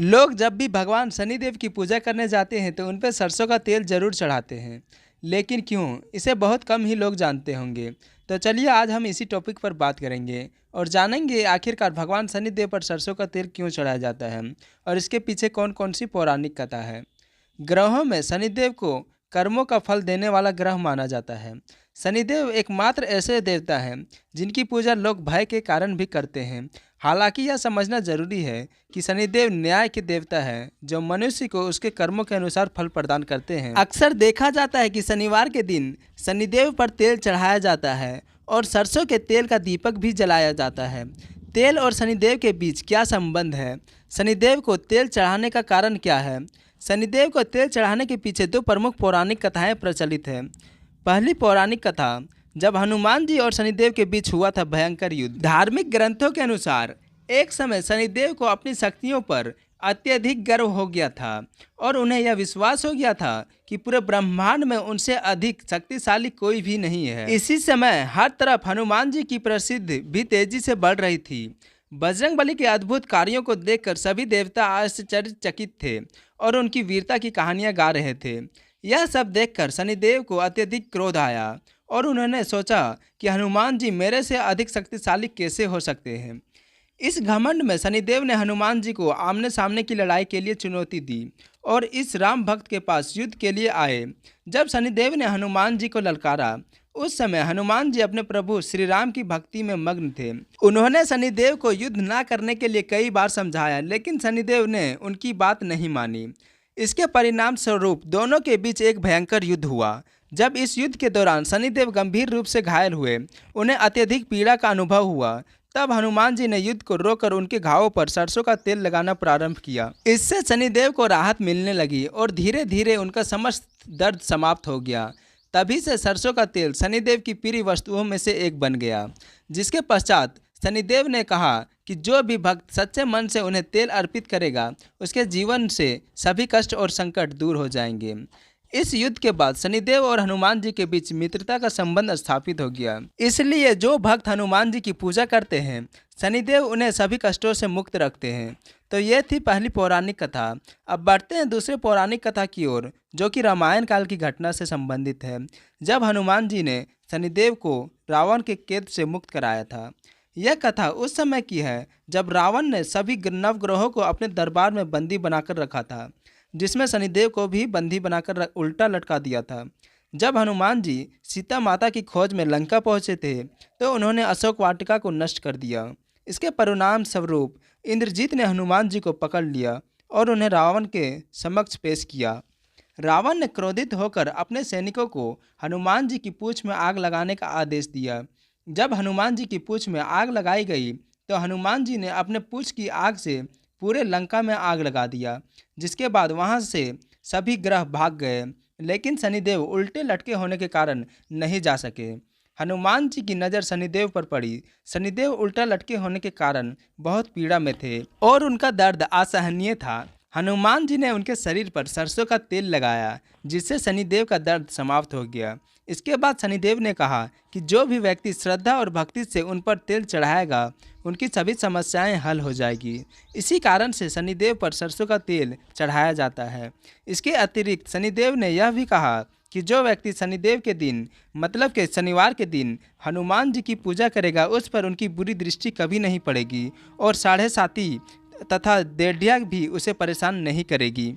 लोग जब भी भगवान शनिदेव की पूजा करने जाते हैं तो उन पर सरसों का तेल जरूर चढ़ाते हैं। लेकिन क्यों, इसे बहुत कम ही लोग जानते होंगे। तो चलिए आज हम इसी टॉपिक पर बात करेंगे और जानेंगे आखिरकार भगवान शनिदेव पर सरसों का तेल क्यों चढ़ाया जाता है और इसके पीछे कौन कौन सी पौराणिक कथा है। ग्रहों में शनिदेव को कर्मों का फल देने वाला ग्रह माना जाता है। शनिदेव एकमात्र ऐसे देवता हैं जिनकी पूजा लोग भय के कारण भी करते हैं। हालांकि यह समझना जरूरी है कि शनिदेव न्याय के देवता है जो मनुष्य को उसके कर्मों के अनुसार फल प्रदान करते हैं। अक्सर देखा जाता है कि शनिवार के दिन शनिदेव पर तेल चढ़ाया जाता है और सरसों के तेल का दीपक भी जलाया जाता है। तेल और शनिदेव के बीच क्या संबंध है? शनिदेव को तेल चढ़ाने का कारण क्या है? शनिदेव को तेल चढ़ाने के पीछे दो प्रमुख पौराणिक कथाएं प्रचलित हैं। पहली पौराणिक कथा, जब हनुमान जी और शनिदेव के बीच हुआ था भयंकर युद्ध। धार्मिक ग्रंथों के अनुसार एक समय शनिदेव को अपनी शक्तियों पर अत्यधिक गर्व हो गया था और उन्हें यह विश्वास हो गया था कि पूरे ब्रह्मांड में उनसे अधिक शक्तिशाली कोई भी नहीं है। इसी समय हर तरफ हनुमान जी की प्रसिद्धि भी तेजी से बढ़ रही थी। बजरंगबली के अद्भुत कार्यों को देखकर सभी देवता आश्चर्यचकित थे और उनकी वीरता की कहानियां गा रहे थे। यह सब देखकर शनिदेव को अत्यधिक क्रोध आया और उन्होंने सोचा कि हनुमान जी मेरे से अधिक शक्तिशाली कैसे हो सकते हैं। इस घमंड में शनिदेव ने हनुमान जी को आमने सामने की लड़ाई के लिए चुनौती दी और इस राम भक्त के पास युद्ध के लिए आए। जब शनिदेव ने हनुमान जी को ललकारा, उस समय हनुमान जी अपने प्रभु श्री राम की भक्ति में मग्न थे। उन्होंने शनिदेव को युद्ध न करने के लिए कई बार समझाया, लेकिन शनिदेव ने उनकी बात नहीं मानी। इसके परिणाम स्वरूप दोनों के बीच एक भयंकर युद्ध हुआ। जब इस युद्ध के दौरान शनिदेव गंभीर रूप से घायल हुए, उन्हें अत्यधिक पीड़ा का अनुभव हुआ। तब हनुमान जी ने युद्ध को रोककर उनके घावों पर सरसों का तेल लगाना प्रारंभ किया। इससे शनिदेव को राहत मिलने लगी और धीरे धीरे उनका समस्त दर्द समाप्त हो गया। तभी से सरसों का तेल शनिदेव की प्रिय वस्तुओं में से एक बन गया। जिसके पश्चात शनिदेव ने कहा कि जो भी भक्त सच्चे मन से उन्हें तेल अर्पित करेगा, उसके जीवन से सभी कष्ट और संकट दूर हो जाएंगे। इस युद्ध के बाद शनिदेव और हनुमान जी के बीच मित्रता का संबंध स्थापित हो गया। इसलिए जो भक्त हनुमान जी की पूजा करते हैं, शनिदेव उन्हें सभी कष्टों से मुक्त रखते हैं। तो ये थी पहली पौराणिक कथा। अब बढ़ते हैं दूसरे पौराणिक कथा की ओर, जो कि रामायण काल की घटना से संबंधित है, जब हनुमान जी ने शनिदेव को रावण के कैद से मुक्त कराया था। यह कथा उस समय की है जब रावण ने सभी नवग्रहों को अपने दरबार में बंदी बनाकर रखा था, जिसमें शनिदेव को भी बंदी बनाकर उल्टा लटका दिया था। जब हनुमान जी सीता माता की खोज में लंका पहुंचे थे तो उन्होंने अशोक वाटिका को नष्ट कर दिया। इसके परिणाम स्वरूप इंद्रजीत ने हनुमान जी को पकड़ लिया और उन्हें रावण के समक्ष पेश किया। रावण ने क्रोधित होकर अपने सैनिकों को हनुमान जी की पूंछ में आग लगाने का आदेश दिया। जब हनुमान जी की पूंछ में आग लगाई गई तो हनुमान जी ने अपने पूंछ की आग से पूरे लंका में आग लगा दिया, जिसके बाद वहां से सभी ग्रह भाग गए। लेकिन शनिदेव उल्टे लटके होने के कारण नहीं जा सके। हनुमान जी की नज़र शनिदेव पर पड़ी। शनिदेव उल्टा लटके होने के कारण बहुत पीड़ा में थे और उनका दर्द असहनीय था। हनुमान जी ने उनके शरीर पर सरसों का तेल लगाया, जिससे शनिदेव का दर्द समाप्त हो गया। इसके बाद शनिदेव ने कहा कि जो भी व्यक्ति श्रद्धा और भक्ति से उन पर तेल चढ़ाएगा, उनकी सभी समस्याएं हल हो जाएगी। इसी कारण से शनिदेव पर सरसों का तेल चढ़ाया जाता है। इसके अतिरिक्त शनिदेव ने यह भी कहा कि जो व्यक्ति शनिदेव के दिन, मतलब के शनिवार के दिन, हनुमान जी की पूजा करेगा, उस पर उनकी बुरी दृष्टि कभी नहीं पड़ेगी और साढ़े साती तथा डेढ़िया भी उसे परेशान नहीं करेगी।